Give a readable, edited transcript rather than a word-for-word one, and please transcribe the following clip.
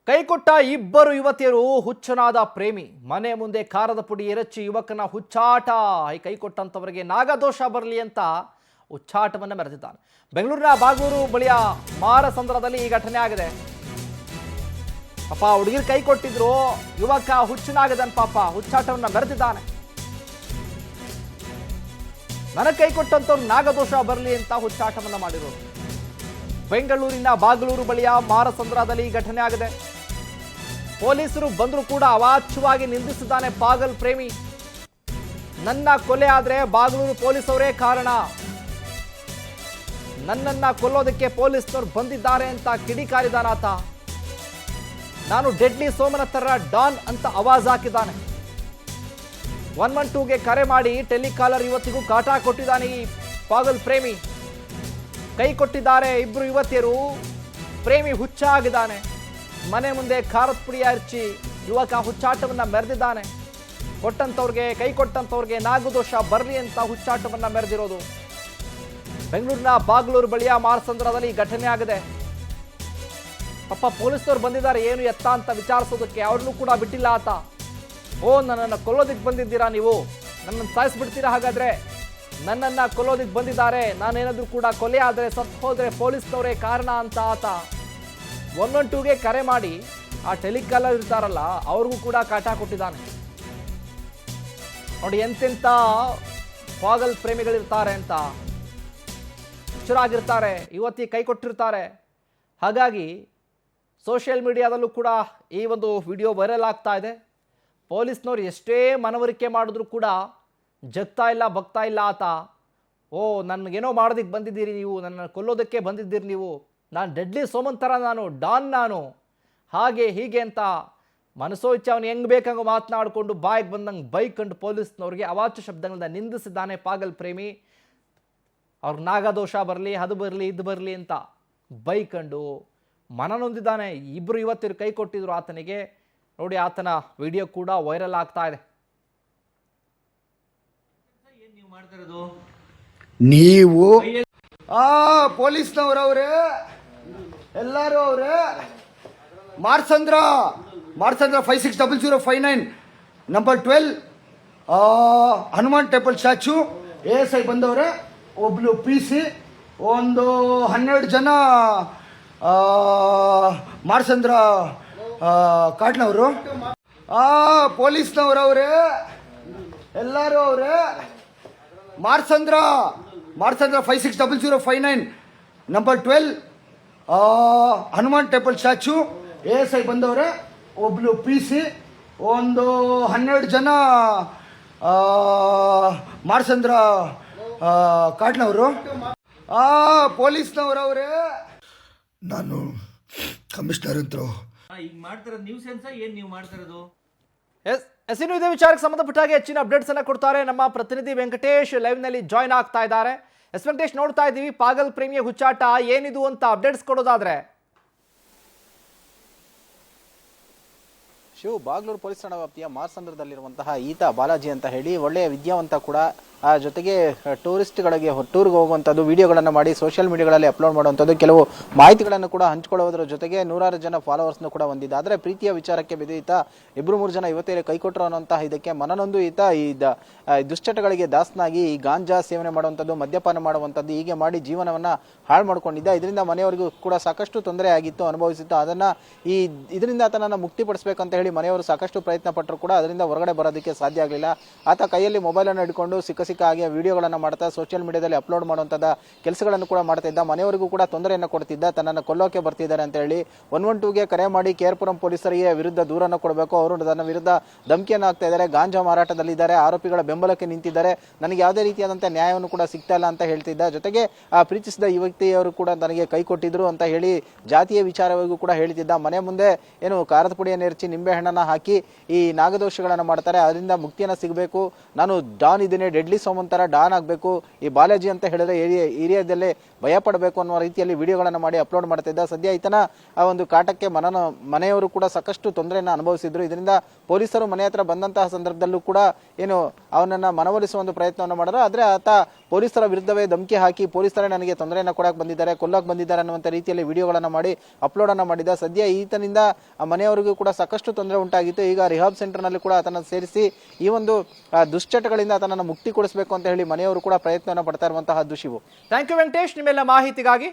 ಕೈಕೊಟ್ಟ ಇಬ್ಬರು ಯುವತಿಯರು ಹುಚ್ಚನಾದ ಪ್ರೇಮಿ ಮನೆ ಮುಂದೆ ಖಾರದ ಪುಡಿ ಎರಚಿ ಯುವಕನ ಹುಚ್ಚಾಟ. ಕೈಕೊಟ್ಟಂತವರಿಗೆ ನಾಗದೋಷ ಬರಲಿ ಅಂತ ಹುಚ್ಚಾಟವನ್ನು ಮೆರೆದಿದ್ದಾನೆ. ಬೆಂಗಳೂರಿನ ಬಾಗೂರು ಬಳಿಯ ಮಾರಸಂದ್ರದಲ್ಲಿ ಈ ಘಟನೆ ಆಗಿದೆ. ಪಾಪ ಹುಡುಗಿರು ಕೈ ಕೊಟ್ಟಿದ್ರು, ಯುವಕ ಹುಚ್ಚನಾಗದನ್ ಪಾಪ ಹುಚ್ಚಾಟವನ್ನ ಮೆರೆದಿದ್ದಾನೆ. ನನಗೆ ಕೈ ಕೊಟ್ಟಂತವ್ರು ನಾಗದೋಷ ಬರಲಿ ಅಂತ ಹುಚ್ಚಾಟವನ್ನ ಮಾಡಿರೋದು. ಬೆಂಗಳೂರಿನ ಬಾಗಲೂರು ಬಳಿಯ ಮಾರಸಂದ್ರದಲ್ಲಿ ಈ ಘಟನೆ ಆಗಿದೆ. ಪೊಲೀಸರು ಬಂದರೂ ಕೂಡ ಅವಾಚ್ಯವಾಗಿ ನಿಂದಿಸಿದ್ದಾನೆ ಪಾಗಲ್ ಪ್ರೇಮಿ. ನನ್ನ ಕೊಲೆ ಆದ್ರೆ ಬಾಗಲೂರು ಪೊಲೀಸವರೇ ಕಾರಣ, ನನ್ನನ್ನ ಕೊಲ್ಲೋದಕ್ಕೆ ಪೊಲೀಸ್ನವ್ರು ಬಂದಿದ್ದಾರೆ ಅಂತ ಕಿಡಿಕಾರಿದಾನಾತ. ನಾನು ಡೆಡ್ಲಿ ಸೋಮನ ತರ ಡಾನ್ ಅಂತ ಆವಾಜ್ ಹಾಕಿದ್ದಾನೆ. 112ಗೆ ಕರೆ ಮಾಡಿ ಟೆಲಿಕಾಲರ್ ಯುವತಿಗೂ ಕಾಟ ಕೊಟ್ಟಿದ್ದಾನೆ ಈ ಪಾಗಲ್ ಪ್ರೇಮಿ. ಕೈ ಕೊಟ್ಟಿದ್ದಾರೆ ಇಬ್ರು ಯುವತಿಯರು. ಪ್ರೇಮಿ ಹುಚ್ಚ ಆಗಿದ್ದಾನೆ. ಮನೆ ಮುಂದೆ ಖಾರದ ಪುಡಿ ಹಚ್ಚಿ ಯುವಕ ಹುಚ್ಚಾಟವನ್ನ ಮೆರೆದಿದ್ದಾನೆ. ಕೈ ಕೊಟ್ಟಂತವ್ರಿಗೆ ನಾಗದೋಷ ಬರಲಿ ಅಂತ ಹುಚ್ಚಾಟವನ್ನ ಮೆರೆದಿರೋದು. ಬೆಂಗಳೂರಿನ ಬಾಗಲೂರು ಬಳಿಯ ಮಾರಸಂದ್ರದಲ್ಲಿ ಈ ಘಟನೆ ಆಗಿದೆ. ಪಾಪ ಪೊಲೀಸ್ನವ್ರು ಬಂದಿದ್ದಾರೆ ಏನು ಎತ್ತ ಅಂತ ವಿಚಾರಿಸೋದಕ್ಕೆ. ಅವ್ರನ್ನೂ ಕೂಡ ಬಿಟ್ಟಿಲ್ಲ ಆತ. ನನ್ನನ್ನು ಕೊಲ್ಲೋದಿಕ್ಕೆ ಬಂದಿದ್ದೀರಾ ನೀವು, ನನ್ನನ್ನು ಸಾಯಿಸ್ಬಿಡ್ತೀರಾ, ಹಾಗಾದ್ರೆ ನನ್ನನ್ನ ಕೊಲ್ಲೋದಿಕ್ಕೆ ಬಂದಿದ್ದಾರೆ, ನಾನೇನಾದ್ರೂ ಕೂಡ ಕೊಲೆ ಆದರೆ ಸತ್ತು ಹೋದ್ರೆ ಪೊಲೀಸ್ನವರೇ ಕಾರಣ ಅಂತ ಆತ 112ಗೆ ಕರೆ ಮಾಡಿ ಆ ಟೆಲಿಕಾಲರ್ ಇರ್ತಾರಲ್ಲ ಅವ್ರಿಗೂ ಕೂಡ ಕಾಟ ಕೊಟ್ಟಿದ್ದಾನೆ. ನೋಡಿ ಎಂತೆಂಥ ಪಾಗಲ್ ಪ್ರೇಮಿಗಳಿರ್ತಾರೆ ಅಂತ. ಹುಚ್ಚರಾಗಿರ್ತಾರೆ, ಯುವತಿ ಕೈ ಕೊಟ್ಟಿರ್ತಾರೆ. ಹಾಗಾಗಿ ಸೋಷಿಯಲ್ ಮೀಡಿಯಾದಲ್ಲೂ ಕೂಡ ಈ ಒಂದು ವಿಡಿಯೋ ವೈರಲ್ ಆಗ್ತಾ ಇದೆ. ಪೊಲೀಸ್ನವ್ರು ಎಷ್ಟೇ ಮನವರಿಕೆ ಮಾಡಿದ್ರು ಕೂಡ ಜಗ್ತಾ ಇಲ್ಲ, ಬಗ್ತಾ ಇಲ್ಲ ಆತ. ನನಗೇನೋ ಮಾಡೋದಕ್ಕೆ ಬಂದಿದ್ದೀರಿ ನೀವು, ನನ್ನ ಕೊಲ್ಲೋದಕ್ಕೆ ಬಂದಿದ್ದೀರಿ ನೀವು, ನಾನು ಡೆಡ್ಲಿ ಸೋಮನ್ ಥರ, ನಾನು ಡಾನ್, ನಾನು ಹಾಗೆ ಹೀಗೆ ಅಂತ ಮನಸೋ ಇಚ್ಛೆ ಅವನು ಹೆಂಗೆ ಬೇಕಂಗೆ ಮಾತನಾಡಿಕೊಂಡು ಬಾಯಿಗೆ ಬಂದಂಗೆ ಬೈಕೊಂಡು ಪೊಲೀಸ್ನವ್ರಿಗೆ ಅವಾಚ್ಯ ಶಬ್ದಗಳಿಂದ ನಿಂದಿಸಿದ್ದಾನೆ ಪಾಗಲ್ ಪ್ರೇಮಿ. ಅವ್ರಿಗೆ ನಾಗದೋಷ ಬರಲಿ, ಅದು ಬರಲಿ, ಇದು ಬರಲಿ ಅಂತ ಬೈಕೊಂಡು ಮನನೊಂದಿದ್ದಾನೆ. ಇಬ್ಬರು ಯುವತಿಯರು ಕೈ ಕೊಟ್ಟಿದ್ರು ಆತನಿಗೆ. ನೋಡಿ ಆತನ ವಿಡಿಯೋ ಕೂಡ ವೈರಲ್ ಆಗ್ತಾ ಇದೆ. ನೀವು ಪೊಲೀಸ್ನವರವ್ರೆ, ಎಲ್ಲರೂ ಅವ್ರೆ. ಮಾರ್ಸಂದ್ರ 560059 number 12 Hanuman temple statue. ASI ಬಂದವ್ರೆ, ಒಬ್ಳು PC, ಒಂದು 12 ಜನ ಮಾರ್ಸಂದ್ರ ಕಾಟ್ನವರು. ಪೊಲೀಸ್ನವರವ್ರೆ, ಎಲ್ಲರೂ ಅವ್ರೆ. ಮಾರ್ಸಂದ್ರ 560059 number 12 Hanuman temple statue. ASI ಬಂದವ್ರೆ, ಒಬ್ಳು PC, ಒಂದು 12 ಜನ ಮಾರ್ಸಂದ್ರ ಕಾಟ್ನವರು. ಪೊಲೀಸ್ನವರವ್ರೆ, ನಾನು ಕಮಿಷನರ್ ಅಂತರು. ಈಗ ಮಾಡ್ತಿರೋದು ನ್ಯೂಸ್ ಸೆನ್ಸ್ ಏನು ನೀವು ಮಾಡ್ತಿರೋದು? ಇನ್ನು ಇದೇ ವಿಚಾರಕ್ಕೆ ಸಂಬಂಧಪಟ್ಟ ಹಾಗೆ ಹೆಚ್ಚಿನ ಅಪ್ಡೇಟ್ಸ್ ಅನ್ನ ಕೊಡ್ತಾರೆ ನಮ್ಮ ಪ್ರತಿನಿಧಿ ವೆಂಕಟೇಶ್. ಲೈವ್ ನಲ್ಲಿ ಜಾಯ್ನ್ ಆಗ್ತಾ ಇದ್ದಾರೆ. ವೆಂಕಟೇಶ್, ನೋಡ್ತಾ ಇದ್ದೀವಿ ಪಾಗಲ್ ಪ್ರೇಮಿಯ ಹುಚ್ಚಾಟ ಏನಿದು ಅಂತ ಅಪ್ಡೇಟ್ಸ್ ಕೊಡೋದಾದ್ರೆ. ಬಾಗಲೂರು ಪೊಲೀಸ್ ಠಾಣಾ ವ್ಯಾಪ್ತಿಯ ಮಾರ್ಸಂದ್ರದಲ್ಲಿರುವಂತಹ ಈತ ಬಾಲಾಜಿ ಅಂತ ಹೇಳಿ ಒಳ್ಳೆಯ ವಿದ್ಯಾವಂತ ಕೂಡ. ಜೊತೆಗೆ ಟೂರಿಸ್ಟ್ಗಳಿಗೆ ಟೂರ್ಗೆ ಹೋಗುವಂಥದ್ದು ವಿಡಿಯೋಗಳನ್ನು ಮಾಡಿ ಸೋಷಿಯಲ್ ಮೀಡಿಯಾಗಳಲ್ಲಿ ಅಪ್ಲೋಡ್ ಮಾಡುವಂಥದ್ದು, ಕೆಲವು ಮಾಹಿತಿಗಳನ್ನು ಕೂಡ ಹಂಚಿಕೊಳ್ಳುವುದರ ಜೊತೆಗೆ 100 ಜನ ಫಾಲೋವರ್ಸ್ನು ಕೂಡ ಹೊಂದಿದ್ದ. ಆದರೆ ಪ್ರೀತಿಯ ವಿಚಾರಕ್ಕೆ ಬಿದ್ದು ಈತ 2-3 ಜನ ಯುವತಿಯರಿಗೆ ಕೈಕೊಟ್ಟರು ಅನ್ನುವಂತಹ ಇದಕ್ಕೆ ಮನನೊಂದು ಈತ ಈ ದುಶ್ಚಟಗಳಿಗೆ ದಾಸನಾಗಿ ಈ ಗಾಂಜಾ ಸೇವನೆ ಮಾಡುವಂಥದ್ದು, ಮದ್ಯಪಾನ ಮಾಡುವಂಥದ್ದು ಹೀಗೆ ಮಾಡಿ ಜೀವನವನ್ನ ಹಾಳು ಮಾಡ್ಕೊಂಡಿದ್ದ. ಇದರಿಂದ ಮನೆಯವರಿಗೂ ಕೂಡ ಸಾಕಷ್ಟು ತೊಂದರೆ ಆಗಿತ್ತು, ಅನುಭವಿಸಿತ್ತು. ಅದನ್ನ ಇದರಿಂದ ಆತನನ್ನು ಮುಕ್ತಿಪಡಿಸಬೇಕಂತ ಹೇಳಿ ಮನೆಯವರು ಸಾಕಷ್ಟು ಪ್ರಯತ್ನ ಪಟ್ಟರು ಕೂಡ ಅದರಿಂದ ಹೊರಗಡೆ ಬರೋದಕ್ಕೆ ಸಾಧ್ಯ ಆಗಲಿಲ್ಲ. ಆತ ಕೈಯಲ್ಲಿ ಮೊಬೈಲ್ ಅನ್ನು ಹಿಡ್ಕೊಂಡು ಸಿಕ್ಕ ಹಾಗೆ ವಿಡಿಯೋಗಳನ್ನು ಮಾಡ್ತಾ ಸೋಷಿಯಲ್ ಮೀಡಿಯಾದಲ್ಲಿ ಅಪ್ಲೋಡ್ ಮಾಡುವಂತಹ ಕೆಲಸಗಳನ್ನು ಕೂಡ ಮಾಡ್ತಾ ಇದ್ದ. ಮನೆಯವರಿಗೂ ಕೂಡ ತೊಂದರೆಯನ್ನು ಕೊಡ್ತಿದ್ದ. ತನ್ನನ್ನು ಕೊಲ್ಲೋಕೆ ಬರ್ತಿದ್ದಾರೆ ಅಂತ ಹೇಳಿ 112ಗೆ ಕರೆ ಮಾಡಿ ಕೇರ್ಪುರಂ ಪೊಲೀಸರಿಗೆ ವಿರುದ್ಧ ದೂರನ್ನು ಕೊಡಬೇಕು, ಅವರು ತನ್ನ ವಿರುದ್ಧ ಧಮಕಿಯನ್ನು ಹಾಕ್ತಾ ಇದ್ದಾರೆ, ಗಾಂಜಾ ಮಾರಾಟದಲ್ಲಿದ್ದಾರೆ, ಆರೋಪಿಗಳ ಬೆಂಬಲಕ್ಕೆ ನಿಂತಿದ್ದಾರೆ, ನನಗೆ ಯಾವುದೇ ರೀತಿಯಾದಂತಹ ನ್ಯಾಯವನ್ನು ಕೂಡ ಸಿಗ್ತಾ ಇಲ್ಲ ಅಂತ ಹೇಳ್ತಿದ್ದ. ಜೊತೆಗೆ ಆ ಪ್ರೀತಿಸಿದ ಯುವತಿಯವರು ಕೂಡ ನನಗೆ ಕೈ ಕೊಟ್ಟಿದ್ರು ಅಂತ ಹೇಳಿ ಜಾತಿಯ ವಿಚಾರವಾಗಿಯೂ ಕೂಡ ಹೇಳ್ತಿದ್ದ. ಮನೆ ಮುಂದೆ ಏನು ಖಾರದ ಪುಡಿಯನ್ನು ಎರಚಿ ನಿಂಬೆ ಹಣ್ಣನ್ನು ಹಾಕಿ ಈ ನಾಗದೋಷಗಳನ್ನು ಮಾಡ್ತಾರೆ, ಅದರಿಂದ ಮುಕ್ತಿಯನ್ನು ಸಿಗಬೇಕು, ನಾನು ಡಾನ್ ಇದ್ದೇನೆ, ಡೆಡ್ಲಿ ಸೋಮಂತರ ಡಾನ್ ಆಗಬೇಕು, ಈ ಬಾಲಾಜಿ ಅಂತ ಹೇಳಿದ್ರೆ ಏರಿಯಾದಲ್ಲೇ ಭಯ ಪಡಬೇಕು ಅನ್ನೋ ರೀತಿಯಲ್ಲಿ ವಿಡಿಯೋಗಳನ್ನು ಮಾಡಿ ಅಪ್ಲೋಡ್ ಮಾಡ್ತಿದ್ದ. ಸದ್ಯ ಈತನ ಆ ಒಂದು ಕಾಟಕ್ಕೆ ಮನೆಯವರು ಕೂಡ ಸಾಕಷ್ಟು ತೊಂದರೆಯನ್ನು ಅನುಭವಿಸಿದ್ರು. ಇದರಿಂದ ಪೊಲೀಸರು ಮನೆ ಹತ್ರ ಬಂದಂತಹ ಸಂದರ್ಭದಲ್ಲೂ ಕೂಡ ಏನು ಅವನನ್ನ ಮನವೊಲಿಸುವ ಒಂದು ಪ್ರಯತ್ನವನ್ನು ಮಾಡಿದ್ರು. ಆದ್ರೆ ಆತ ಪೊಲೀಸರ ವಿರುದ್ಧವೇ ಧಮಕಿ ಹಾಕಿ ಪೊಲೀಸರೇ ನನಗೆ ತೊಂದರೆಯನ್ನು ಕೊಡಕ್ಕೆ ಬಂದಿದ್ದಾರೆ, ಕೊಲ್ಲಕ್ಕೆ ಬಂದಿದ್ದಾರೆ ಅನ್ನುವಂಥ ರೀತಿಯಲ್ಲಿ ವಿಡಿಯೋಗಳನ್ನು ಮಾಡಿ ಅಪ್ಲೋಡ್ ಅನ್ನು ಮಾಡಿದ್ದ. ಸದ್ಯ ಈತನಿಂದ ಆ ಮನೆಯವರಿಗೂ ಕೂಡ ಸಾಕಷ್ಟು ತೊಂದರೆ ಉಂಟಾಗಿತ್ತು. ಈಗ ರಿಹಾಬ್ ಸೆಂಟರ್ ನಲ್ಲಿ ಕೂಡ ಆತನ ಸೇರಿಸಿ ಈ ಒಂದು ದುಶ್ಚಟಗಳಿಂದ ಆತನನ್ನು ಮುಕ್ತಿ ಕೊಡಿಸಬೇಕು ಅಂತ ಹೇಳಿ ಮನೆಯವರು ಕೂಡ ಪ್ರಯತ್ನವನ್ನು ಪಡ್ತಾ ಇರುವಂತಹ ಶಿವು. ಥ್ಯಾಂಕ್ ಯು ವೆಂಕಟೇಶ್, ನಿಮ್ಮೆಲ್ಲ ಮಾಹಿತಿಗಾಗಿ.